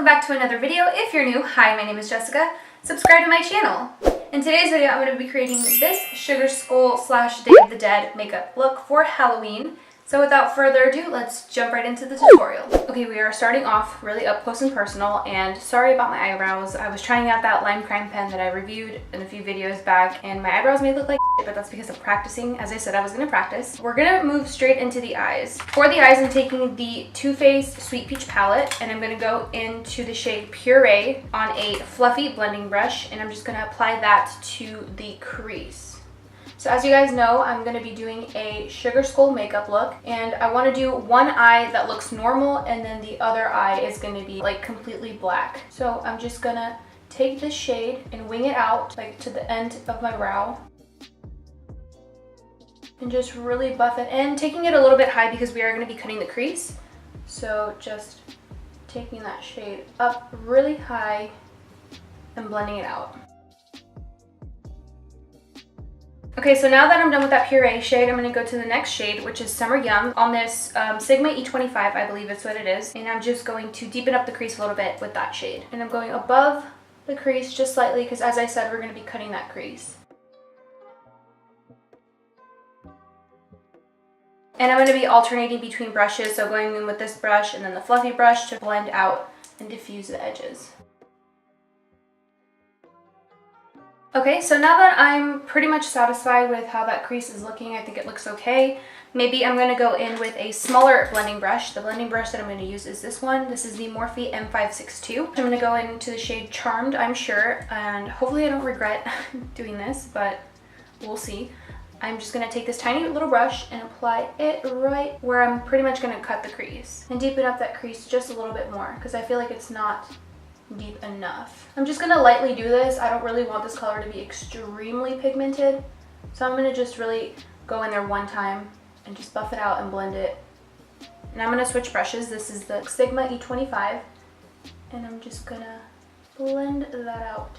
back to another video. If you're new, hi, my name is Jessica. Subscribe to my channel. In today's video, I'm going to be creating this Sugar Skull / Day of the Dead makeup look for Halloween. So without further ado, let's jump right into the tutorial. Okay, we are starting off really up close and personal, and sorry about my eyebrows. I was trying out that lime crime pen that I reviewed in a few videos back, and my eyebrows may look like shit, but that's because of practicing. As I said, I was gonna practice. We're gonna move straight into the eyes. For the eyes, I'm taking the Too Faced Sweet Peach palette, and I'm gonna go into the shade Puree on a fluffy blending brush, and I'm just gonna apply that to the crease. So as you guys know, I'm going to be doing a Sugar Skull makeup look, and I want to do one eye that looks normal and then the other eye is going to be like completely black. So I'm just going to take this shade and wing it out like to the end of my brow and just really buff it in, taking it a little bit high because we are going to be cutting the crease. So just taking that shade up really high and blending it out. Okay, so now that I'm done with that Puree shade, I'm going to go to the next shade, which is Summer Yum, on this Sigma E25, I believe it's what it is. And I'm just going to deepen up the crease a little bit with that shade. And I'm going above the crease just slightly because, as I said, we're going to be cutting that crease. And I'm going to be alternating between brushes, so going in with this brush and then the fluffy brush to blend out and diffuse the edges. Okay, so now that I'm pretty much satisfied with how that crease is looking, I think it looks okay. Maybe I'm going to go in with a smaller blending brush. The blending brush that I'm going to use is this one. This is the Morphe M562. I'm going to go into the shade Charmed, I'm sure, and hopefully I don't regret doing this, but we'll see. I'm just going to take this tiny little brush and apply it right where I'm pretty much going to cut the crease and deepen up that crease just a little bit more because I feel like it's not deep enough. I'm just gonna lightly do this. I don't really want this color to be extremely pigmented, so I'm gonna just really go in there one time and just buff it out and blend it. And I'm gonna switch brushes. This is the Sigma E25, and I'm just gonna blend that out.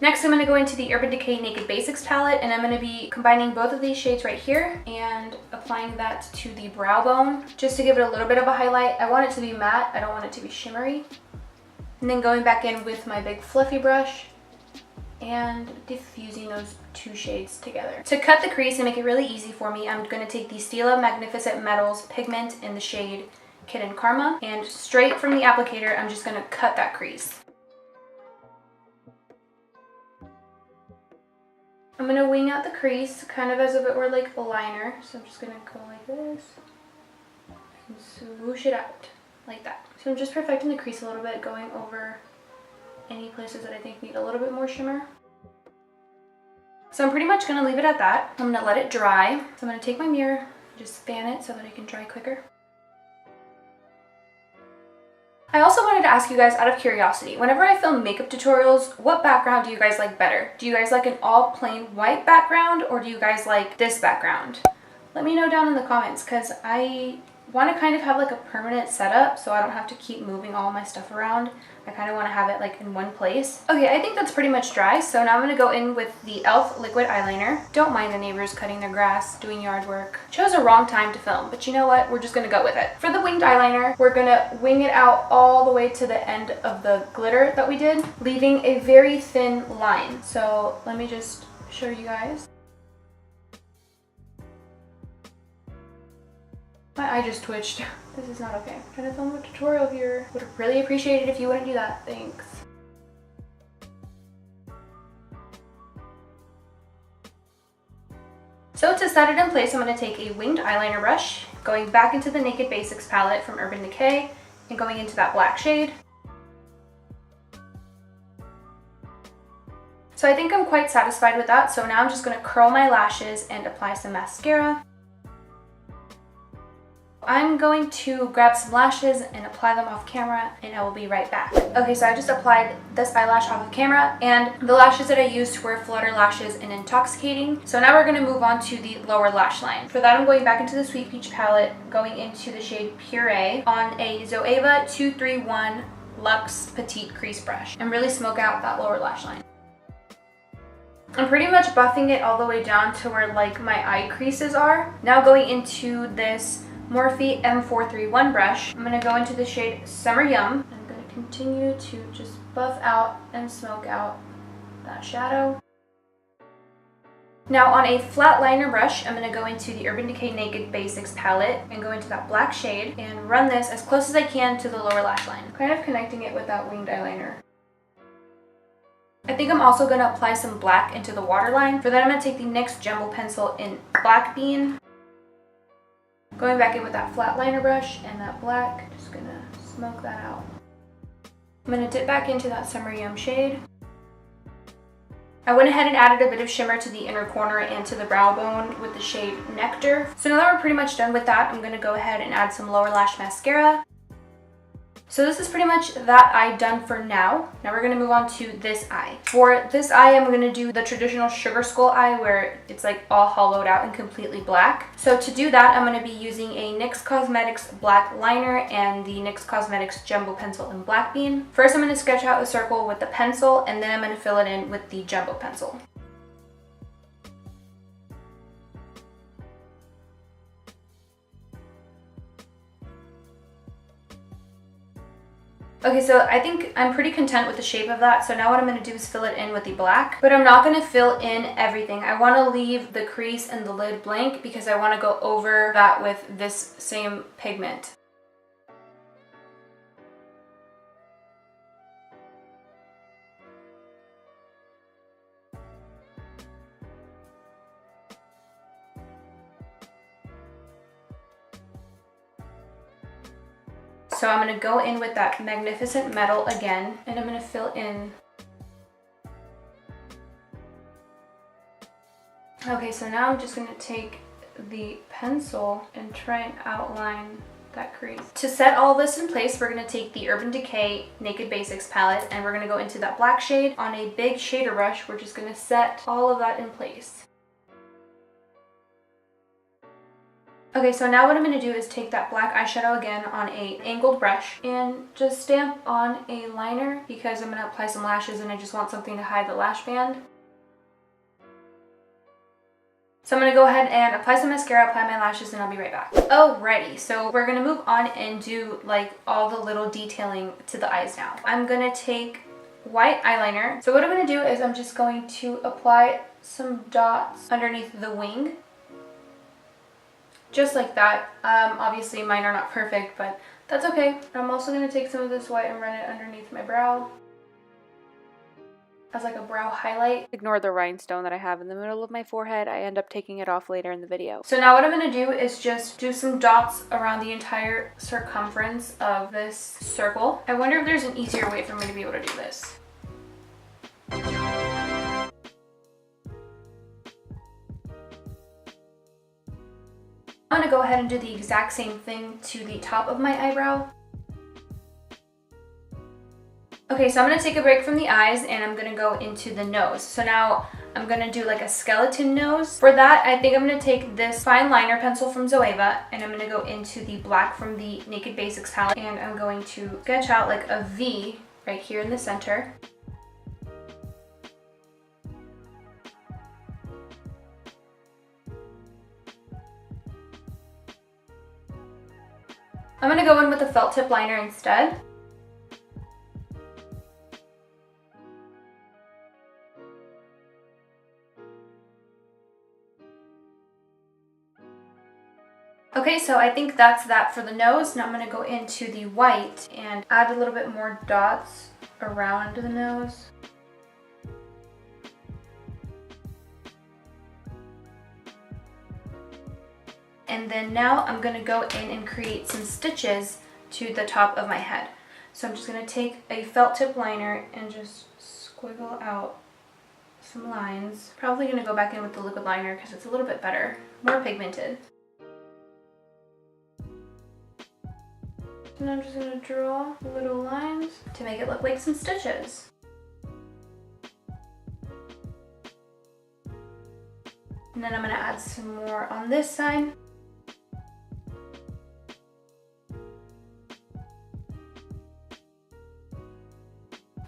Next, I'm going to go into the Urban Decay Naked Basics palette, and I'm going to be combining both of these shades right here and applying that to the brow bone just to give it a little bit of a highlight. I want it to be matte. I don't want it to be shimmery. And then going back in with my big fluffy brush and diffusing those two shades together. To cut the crease and make it really easy for me, I'm going to take the Stila Magnificent Metals pigment in the shade Kitten Karma, and straight from the applicator, I'm just going to cut that crease. I'm going to wing out the crease kind of as if it were like a liner. So I'm just going to go like this and swoosh it out like that. So I'm just perfecting the crease a little bit, going over any places that I think need a little bit more shimmer. So I'm pretty much going to leave it at that. I'm going to let it dry. So I'm going to take my mirror, just fan it so that it can dry quicker. I also wanted to ask you guys, out of curiosity, whenever I film makeup tutorials, what background do you guys like better? Do you guys like an all plain white background, or do you guys like this background? Let me know down in the comments, because I want to kind of have like a permanent setup so I don't have to keep moving all my stuff around. I kind of want to have it like in one place. Okay, I think that's pretty much dry, so now I'm going to go in with the e.l.f. liquid eyeliner. Don't mind the neighbors cutting their grass, doing yard work. Chose a wrong time to film, but you know what? We're just going to go with it. For the winged eyeliner, we're going to wing it out all the way to the end of the glitter that we did, leaving a very thin line. So let me just show you guys. My eye just twitched. This is not okay. I'm trying to film a tutorial here. Would really appreciate it if you wouldn't do that. Thanks. So to set it in place, I'm going to take a winged eyeliner brush, going back into the Naked Basics palette from Urban Decay, and going into that black shade. So I think I'm quite satisfied with that. So now I'm just going to curl my lashes and apply some mascara. I'm going to grab some lashes and apply them off camera, and I will be right back. Okay, so I just applied this eyelash off of camera, and the lashes that I used were Flutter Lashes in Intoxicating. So now we're going to move on to the lower lash line. For that, I'm going back into the Sweet Peach palette, going into the shade Puree on a Zoeva 231 Luxe Petite Crease Brush, and really smoke out that lower lash line. I'm pretty much buffing it all the way down to where like my eye creases are. Now going into this Morphe M431 brush. I'm going to go into the shade Summer Yum. I'm going to continue to just buff out and smoke out that shadow. Now on a flat liner brush, I'm going to go into the Urban Decay Naked Basics palette and go into that black shade and run this as close as I can to the lower lash line, kind of connecting it with that winged eyeliner. I think I'm also going to apply some black into the waterline. For that, I'm going to take the NYX Jumbo Pencil in Black Bean. Going back in with that flat liner brush and that black, just going to smoke that out. I'm going to dip back into that Summer Yum shade. I went ahead and added a bit of shimmer to the inner corner and to the brow bone with the shade Nectar. So now that we're pretty much done with that, I'm going to go ahead and add some lower lash mascara. So this is pretty much that eye done for now. Now we're going to move on to this eye. For this eye, I'm going to do the traditional sugar skull eye where it's like all hollowed out and completely black. So to do that, I'm going to be using a NYX Cosmetics black liner and the NYX Cosmetics Jumbo Pencil in Black Bean. First, I'm going to sketch out a circle with the pencil, and then I'm going to fill it in with the Jumbo Pencil. Okay, so I think I'm pretty content with the shape of that. So now what I'm going to do is fill it in with the black, but I'm not going to fill in everything. I want to leave the crease and the lid blank because I want to go over that with this same pigment. So I'm going to go in with that Magnificent Metal again, and I'm going to fill in. Okay, so now I'm just going to take the pencil and try and outline that crease. To set all this in place, we're going to take the Urban Decay Naked Basics palette, and we're going to go into that black shade. On a big shader brush, we're just going to set all of that in place. Okay, so now what I'm going to do is take that black eyeshadow again on a angled brush and just stamp on a liner because I'm going to apply some lashes and I just want something to hide the lash band. So I'm going to go ahead and apply some mascara, apply my lashes, and I'll be right back. Alrighty, so we're going to move on and do like all the little detailing to the eyes now. I'm going to take white eyeliner. So what I'm going to do is I'm just going to apply some dots underneath the wing. Just like that. Obviously mine are not perfect, but that's okay. I'm also going to take some of this white and run it underneath my brow as like a brow highlight. Ignore the rhinestone that I have in the middle of my forehead. I end up taking it off later in the video. So now what I'm going to do is just do some dots around the entire circumference of this circle. I wonder if there's an easier way for me to be able to do this. I'm going to go ahead and do the exact same thing to the top of my eyebrow. Okay, so I'm going to take a break from the eyes and I'm going to go into the nose. So now I'm going to do like a skeleton nose. For that, I think I'm going to take this fine liner pencil from Zoeva and I'm going to go into the black from the Naked Basics palette and I'm going to sketch out like a V right here in the center. I'm going to go in with a felt tip liner instead. Okay, so I think that's that for the nose. Now I'm going to go into the white and add a little bit more dots around the nose. And then now I'm going to go in and create some stitches to the top of my head. So I'm just going to take a felt tip liner and just squiggle out some lines. Probably going to go back in with the liquid liner because it's a little bit better, more pigmented. And I'm just going to draw little lines to make it look like some stitches. And then I'm going to add some more on this side.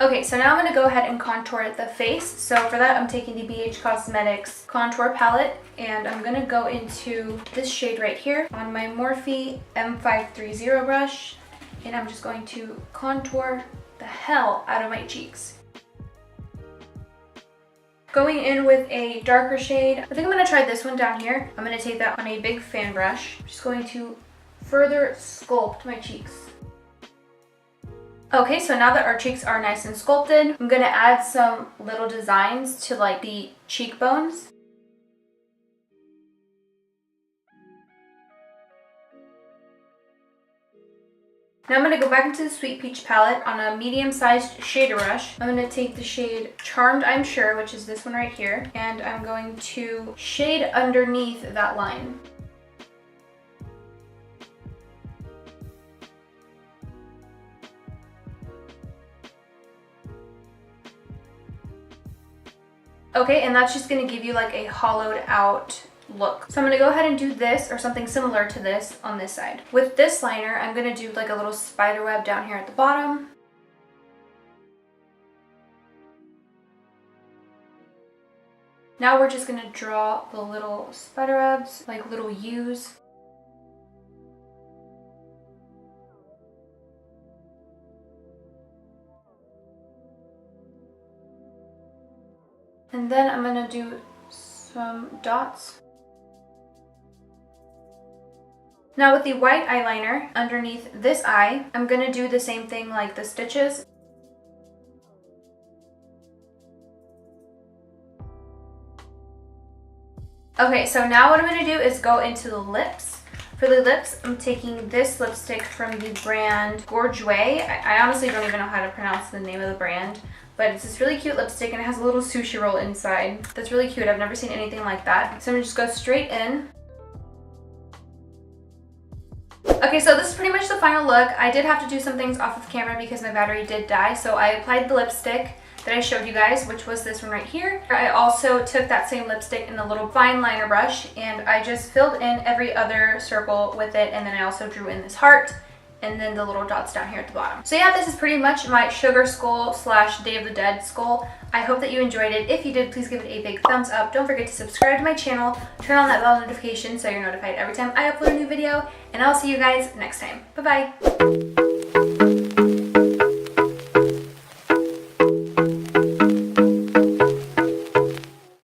Okay, so now I'm going to go ahead and contour the face. So for that, I'm taking the BH Cosmetics contour palette, and I'm going to go into this shade right here on my Morphe M530 brush, and I'm just going to contour the hell out of my cheeks. Going in with a darker shade, I think I'm going to try this one down here. I'm going to take that on a big fan brush. I'm just going to further sculpt my cheeks. Okay, so now that our cheeks are nice and sculpted, I'm going to add some little designs to like the cheekbones. Now I'm going to go back into the Sweet Peach palette on a medium-sized shader brush. I'm going to take the shade Charmed I'm Sure, which is this one right here, and I'm going to shade underneath that line. Okay, and that's just going to give you like a hollowed out look. So I'm going to go ahead and do this or something similar to this on this side. With this liner, I'm going to do like a little spider web down here at the bottom. Now we're just going to draw the little spider webs, like little U's. And then I'm going to do some dots. Now with the white eyeliner underneath this eye, I'm going to do the same thing like the stitches. Okay, so now what I'm going to do is go into the lips. For the lips, I'm taking this lipstick from the brand Gorge Way. I honestly don't even know how to pronounce the name of the brand, but it's this really cute lipstick and it has a little sushi roll inside. That's really cute. I've never seen anything like that. So I'm going to just go straight in. Okay, so this is pretty much the final look. I did have to do some things off of camera because my battery did die, so I applied the lipstick that I showed you guys, which was this one right here. I also took that same lipstick in a little fine liner brush and I just filled in every other circle with it, and then I also drew in this heart and then the little dots down here at the bottom. So yeah, this is pretty much my sugar skull slash Day of the Dead skull. I hope that you enjoyed it. If you did, please give it a big thumbs up. Don't forget to subscribe to my channel, turn on that bell notification so you're notified every time I upload a new video, and I'll see you guys next time. Bye-bye.